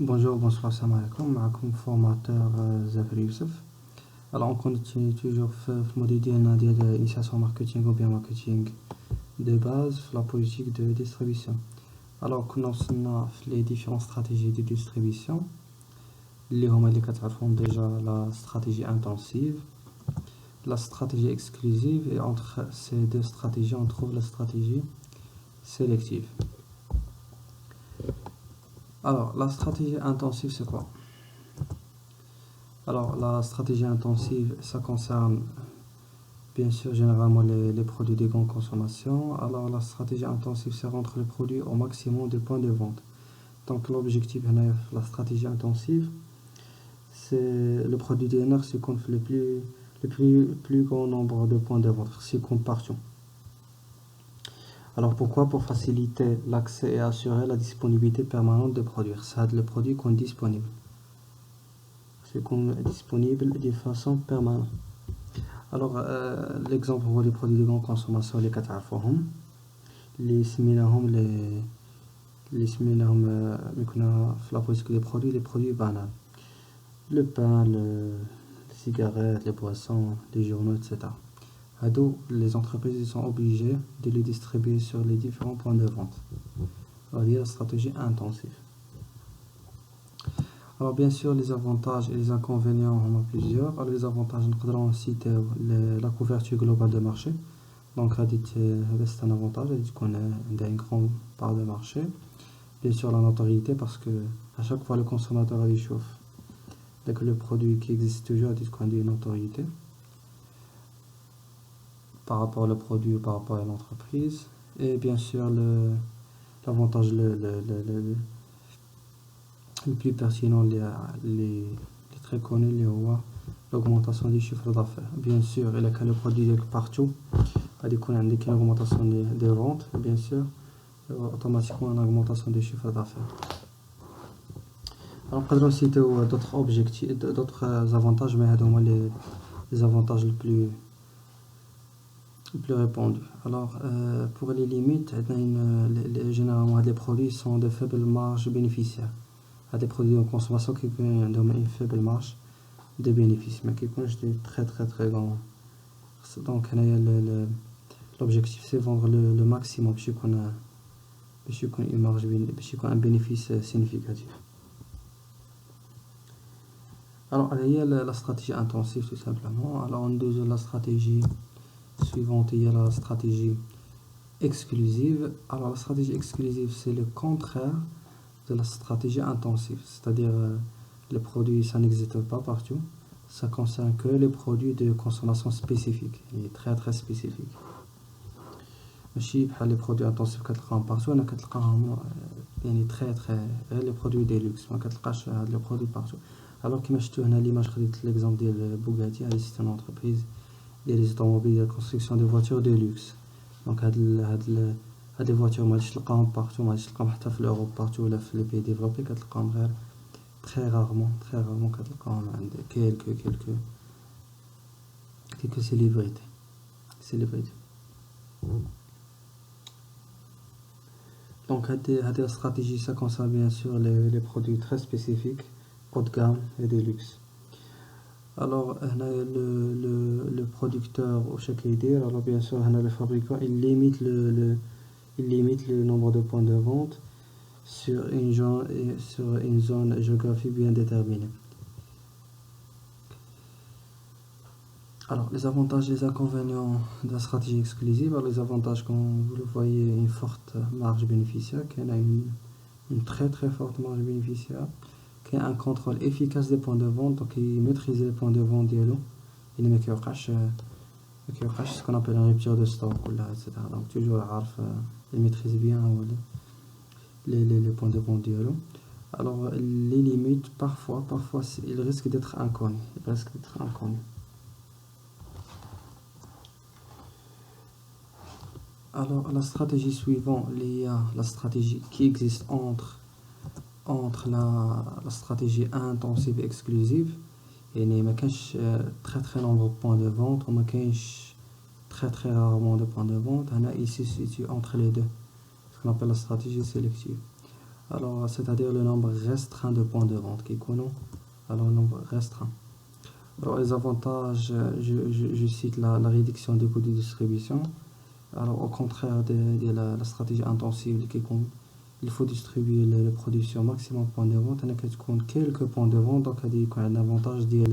Bonjour, bonsoir, salam alaikum, معكم formateur Zafir Youssef. Alors on continue toujours في الموديل ديالنا ديال initiation marketing ou bien marketing de base في la politique de distribution. Alors كنا وصلنا في les différentes stratégies de distribution اللي هما اللي كتعرفون déjà la stratégie intensive, la stratégie exclusive et entre ces deux stratégies on trouve la stratégie sélective. Alors la stratégie intensive c'est quoi? Alors, la stratégie intensive, ça concerne bien sûr généralement les produits de grande consommation. Alors, la stratégie intensive, c'est rendre les produits au maximum de points de vente. Donc, l'objectif de la stratégie intensive, c'est le produit DNR, c'est qu'on fait le plus grand nombre de points de vente, c'est qu'on partout. Alors, pourquoi? Pour faciliter l'accès et assurer la disponibilité permanente de produits. C'est le produit qu'on est disponible. C'est qu'on est disponible de façon permanente. Alors, l'exemple pour les produits de grande consommation, les كتعرفوهم اللي سميناهم اللي سميناهم كنا في la politique des produits, les produits banals. Le pain, les cigarettes, les boissons, les journaux, etc. هادو les entreprises sont obligées de les distribuer sur les différents points de vente. Alors, il y a la stratégie intensive. Alors bien sûr les avantages et les inconvénients on a plusieurs. Alors les avantages nous citer la couverture globale de marché. Donc c'est un avantage qu'on a une grande part de marché. Bien sûr la notoriété parce que à chaque fois le consommateur il chauffe dès que le produit qui existe toujours dit qu'on a une notoriété par rapport au produit ou par rapport à l'entreprise. Et bien sûr l'avantage le plus pertinent, les très connus, l'augmentation du chiffre d'affaires. Bien sûr, il y a le produit partout, il y a une augmentation des ventes, bien sûr, automatiquement une augmentation du chiffre d'affaires. Alors, on peut citer d'autres objectifs, d'autres avantages, mais les avantages les plus répandus. Alors, pour les limites, généralement, les produits sont de faibles marges bénéficiaires. À des produits de consommation qui ont une faible marge de bénéfices, mais qui ont très très très grand. Donc l'objectif c'est vendre le maximum pour qu'on une marge, pour un bénéfice significatif. Alors il y a la stratégie intensive tout simplement. Alors en deuxième la stratégie suivante il y a la stratégie exclusive. Alors la stratégie exclusive c'est le contraire de la stratégie intensive, c'est-à-dire les produits ça n'existe pas partout, ça concerne que les produits de consommation spécifique et très très spécifique. ماشي بحال les produits intensifs كتلقاهم partout, انا كتلقاهم يعني très très les produits de luxe ما كتلقاش هاد les produits partout. alors كما شفتوا هنا l'image خديت l'exemple ديال بوغاتي هذه c'est une entreprise ديال les automobiles de construction de voitures de luxe. donc هاد les voitures ما تلقاهم partout, ما تلقاهم حتى في l'Europe partout ولا في les pays développés, كتلقاهم غير très rarement كتلقاهم عند quelques célébrités. Donc la stratégie ça concerne bien sûr les produits très spécifiques, haut de gamme et de luxe. Alors le producteur au chaque idée, alors bien sûr le fabricant il limite le nombre de points de vente sur une zone géographique bien déterminée. Alors les avantages et les inconvénients de la stratégie exclusive. Alors, les avantages, comme vous le voyez, une forte marge bénéficiaire, qu'il y a une très très forte marge bénéficiaire, qu'il y a un contrôle efficace des points de vente, donc il maîtrise les points de vente ديالو, il ne كيوقعش ce qu'on appelle une rupture de stock etc. donc toujours il maîtrise bien les points de vente ديالو. Alors les limites parfois il risque d'être inconnu. Alors la stratégie suivante, il y a la stratégie qui existe entre la stratégie intensive et exclusive. Et il y a très très nombreux de points de vente, il y a très très rarement de points de vente. Il se situe entre les deux, ce qu'on appelle la stratégie sélective. Alors, c'est-à-dire le nombre restreint de points de vente qui connaît. Alors, le nombre restreint. Alors, les avantages, je cite la réduction des coûts de distribution. Alors, au contraire de la stratégie intensive qui compte, il faut distribuer les produits sur maximum de points de vente. Il y a quelques points de vente, donc il y a un avantage de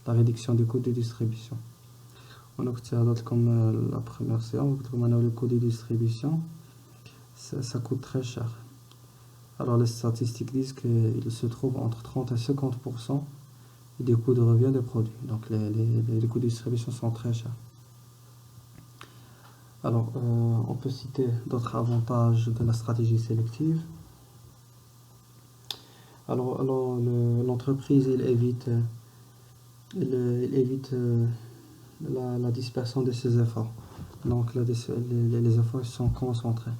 la réduction des coûts de distribution. On a comme la première séance, comme on a le coût de distribution, ça coûte très cher. Alors, les statistiques disent qu'il se trouve entre 30 et 50% des coûts de revient des produits. Donc, les coûts de distribution sont très chers. Alors, on peut citer d'autres avantages de la stratégie sélective. Alors l'entreprise, il évite la dispersion de ses efforts. Donc, les efforts sont concentrés.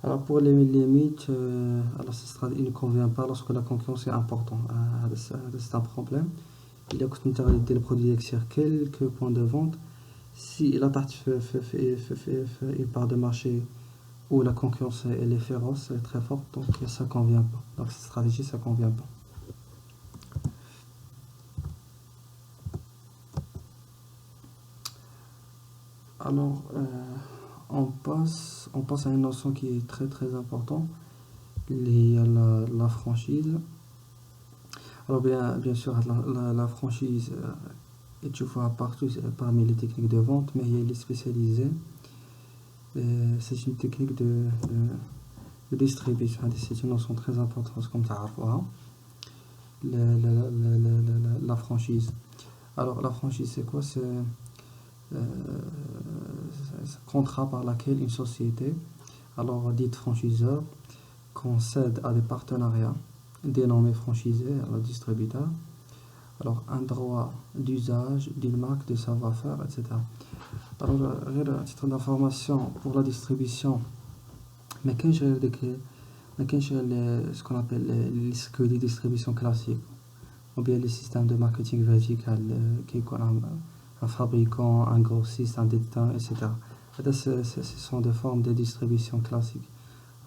Alors, pour les limites, alors il ne convient pas lorsque la concurrence est importante. C'est un problème. Il est interdit de produire quelques points de vente. Si la partie fait une part de marché où la concurrence elle est féroce, elle est très forte, donc ça convient pas. Donc cette stratégie, ça convient pas. Alors, on passe à une notion qui est très très importante, liée à la franchise. Alors bien sûr, la franchise, et tu vois partout parmi les techniques de vente, mais elle est spécialisée. C'est une technique de distribution. C'est une notion très importante, comme tu as la franchise. Alors, la franchise, c'est quoi? C'est un contrat par lequel une société, alors dite franchiseur, concède à des partenariats dénommés franchisés à la distributeur, alors un droit d'usage d'une marque, de savoir-faire, etc. Alors, à titre d'information, pour la distribution, mais quand je ce qu'on appelle les circuits de distribution classiques, ou bien les systèmes de marketing vertical qui connaissent un fabricant, un grossiste, un détaillant, etc. Ce sont des formes de distribution classiques.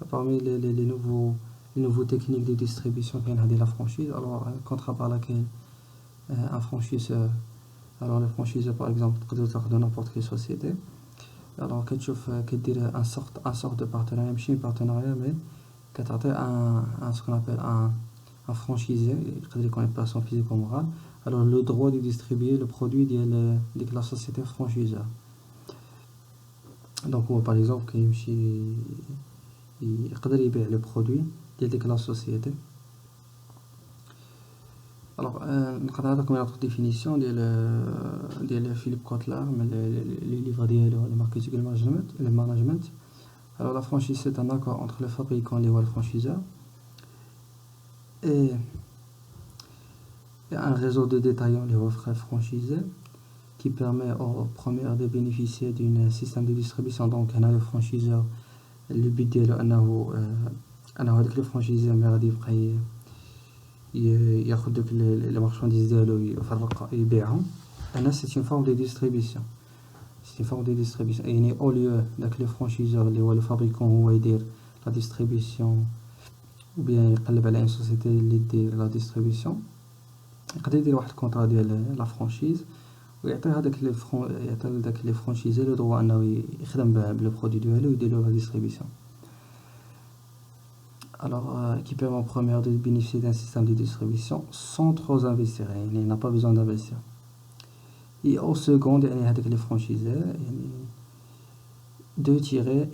Parmi les nouveaux techniques de distribution qui ont la franchise, alors un contrat par lequel un franchiseur, alors le franchiseur par exemple de n'importe quelle société, alors que tu fais un sort de partenariat, ماشي un partenariat, mais كتعطي ce qu'on appelle un franchisé, il connaît pas son physique ou moral, alors le droit de distribuer le produit de la société franchiseur. Donc par exemple il يقدر يبيع le produit de la société. Alors نقدر نعطيكم une autre définition ديال فيليب كوتلر من les livres ديالو le marketing et le management. Alors la franchise, c'est un accord entre le fabricant et le franchiseur et un réseau de détaillants, les frères franchisés, qui permet aux premiers de bénéficier d'un système de distribution. Donc on a le franchiseur, le but ديالو انه هذاك le franchisé ملي غادي يبقى ياخذ دوك les marchandises ديالو يفرق يبيعهم. هنا c'est une forme de distribution. C'est une forme de distribution. Et au lieu d'être le franchiseur, le fabricant هو يدير la distribution ou bien يقلب على une société اللي دير la distribution, يقدر يدير واحد الكونطرا ديال لا فرانشيز ويعطي هذاك لي فرانشيزي لو دروا انه يخدم بلو برودوي ديالو ويدير له la distribution. Alors qui permet en première de bénéficier d'un système de distribution sans trop investir, il n'a pas besoin d'investir. Et au second, avec les franchisés, de tirer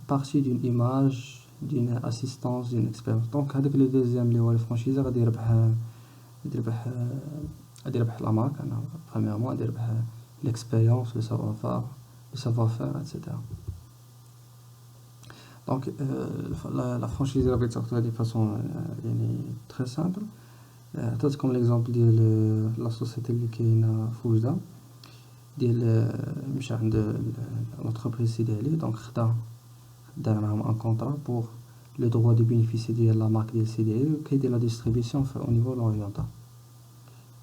parti d'une image, d'une assistance, d'une expérience. Donc avec le deuxième, les franchisés غادي يربح la marque, premièrement غادي يربح l'expérience, le savoir-faire, etc. Donc la franchise غادي تاخذها de façon très simple. عطيتكم l'exemple ديال la société اللي كاينه في وجده ديال مشى عند l'entreprise ديالي دونك دار معاهم ان كونطرا pour le droit de bénéficier de la marque ديال CDI وكيدير la distribution au niveau l'oriental.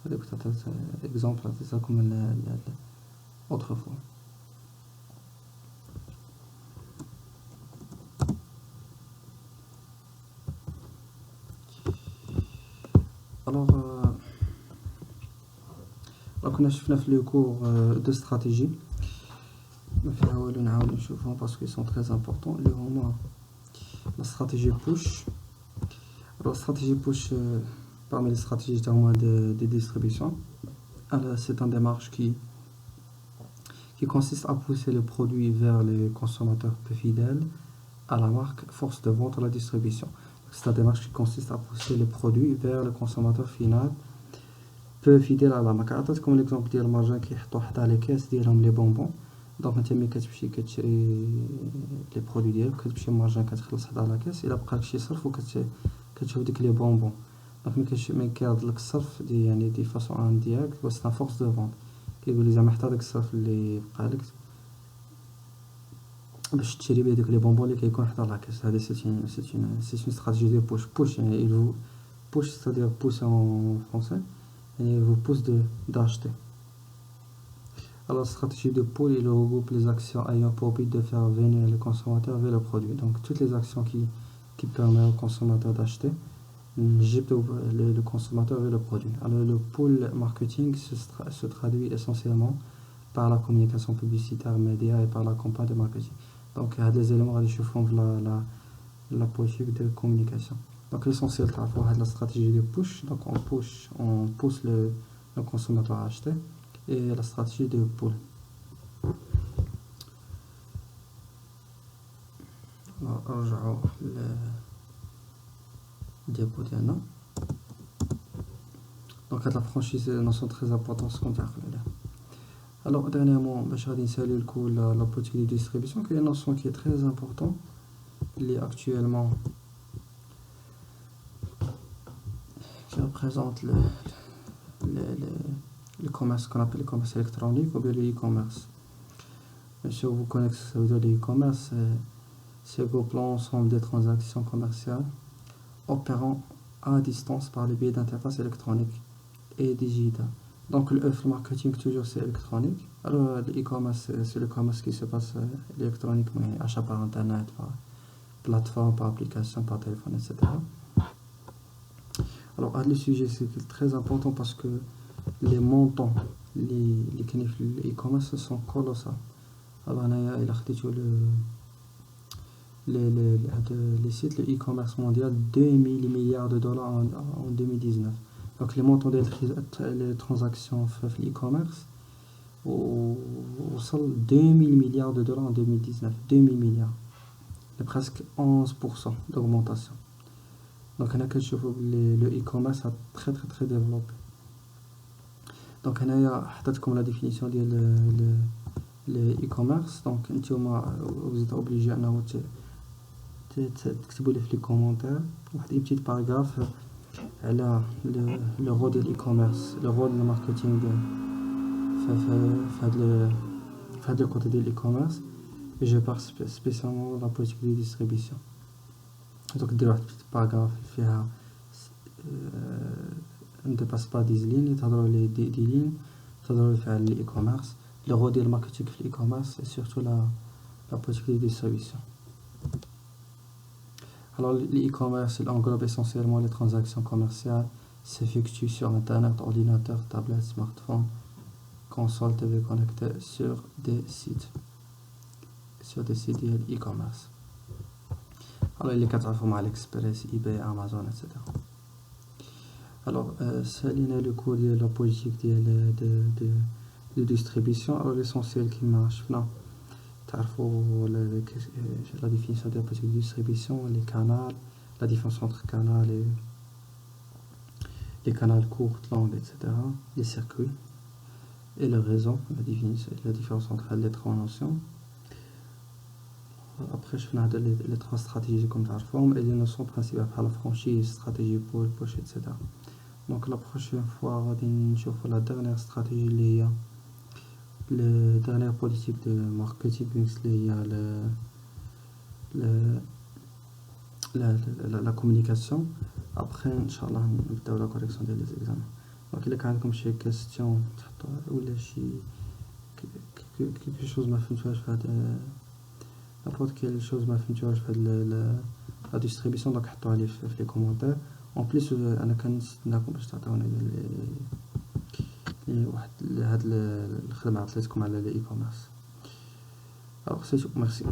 هذا كنت عطيت exemple عطيتكم autrefois. alors كنا شفنا في لو كور دو استراتيجي ما فيها والو نعاود نشوفهم باسكو سون تري امبورطون اللي هما لا استراتيجي بوش. alors stratégie push parmi les stratégies de distribution c'est une démarche qui consiste à pousser le produit vers les consommateurs peu fidèles à la marque force de vente à la distribution. C'est une démarche qui consiste à pousser le produit vers le consommateur final peu fidèle à la marque. عطيتكم l'exemple ديال المارجان كيحطوا حدا على كاس ديالهم لي بونبون. دونك انت ملي كتمشي كتشري لي برودوي ديالك كتمشي مارجان كتخلص حدا على كاس الا بقى لك شي صرف كتشوف ديك لي بونبون. دونك ملي كيعرض لك الصرف يعني دي فاصون انديريكت سي ان فورس دو فونت كيقول لي زعما حتى داك الصرف اللي بقى لك باش تشري بيه ديك لي بونبون اللي كيكون حدا على كاس. هذه سي اون استراتيجي دو بوش يعني il push c'est-à-dire pousser en français et vous pousse d'acheter. Alors la stratégie de pull il regroupe les actions ayant pour but de faire venir le consommateur vers le produit. Donc toutes les actions qui permettent au consommateur d'acheter jette le consommateur vers le produit. Alors le pull marketing se traduit essentiellement par la communication publicitaire média et par la campagne de marketing. Donc les éléments اللي نشوفهم في la politique de communication. Donc l'essentiel تعرفوا هاد la stratégie de push. Donc on pousse le consommateur à acheter et la stratégie de pull. نرجعوا للديابو ديالنا. Donc هاد la franchise c'est une notion très importante qu'on تعرفوا عليها. Alors dernièrement باش غادي نساليو لكم la politique de distribution qui est une notion qui est très importante اللي actuellement qui représente le commerce qu'on appelle le commerce électronique ou bien le e-commerce. Bien sûr, vous connaissez ce que ça veut dire le e-commerce, c'est regroupe l'ensemble des transactions commerciales opérant à distance par le biais d'interfaces électroniques et digitales. Donc le marketing toujours c'est électronique. Alors le e-commerce c'est le commerce qui se passe électroniquement, achat par internet, par plateforme, par application, par téléphone, etc. Alors le sujet c'est très important parce que les montants les e-commerce sont colossaux. Alors il a خديتو les sites le e-commerce mondial 2000 milliards de dollars en 2019. Donc les montants des transactions في e-commerce وصل 2000 milliards de dollars en 2019. 2000 milliards. C'est presque 11% d'augmentation. Donc هنا كنشوفوا le e-commerce a très très très développé. Donc هنايا حطيتكم la définition ديال le e-commerce. Donc نتوما vous êtes obligé انه تكتبوا لي في les commentaires واحد une petite paragraphe على le rôle de l'e-commerce, le rôle du marketing في هذا le côté de l'e-commerce. Et je parle spécialement de la politique de distribution. Donc دير واحد petit paragraphe فيها ne dépasse pas 10 lignes تهضروا لي 10 lignes تهضروا في على l'e-commerce, le rôle ديال الماركتينغ في l'e-commerce et surtout la politique de distribution. Alors l'e-commerce il englobe essentiellement les transactions commerciales s'effectuent sur internet, ordinateur, tablette, smartphone, console, TV connectée sur des sites ديال e-commerce. Alors اللي كتعرفوا مع الإكسبريس eBay Amazon etc. Alors سالينا لو كور ديال la politique ديال de distribution. Alors l'essentiel كيما شفنا تعرفوا la définition de la politique de distribution, les canaux, la différence entre canaux et les canaux courts, longs, etc., les circuits et le réseau, la différence entre les trois notions. Après je fais les trois stratégies comme ça forme et les notions principales par la franchise, stratégie pour push, etc. Donc la prochaine fois on va voir la dernière stratégie liée la dernière politique de marketing il y a la communication. Après inchallah نبداو la correction des examens. Donc il y a عندكم شي question ولا شي quelque chose ما فهمتوهاش في هذا n'importe quelle chose ما فهمتوهاش في هذا la distribution donc حطوها لي في les commentaires اون بليس انا كنستناكم باش تعطيوني واحد هاد الخدمه عطيتكم على الاي كوميرس. الوغ سي تو، ميرسي.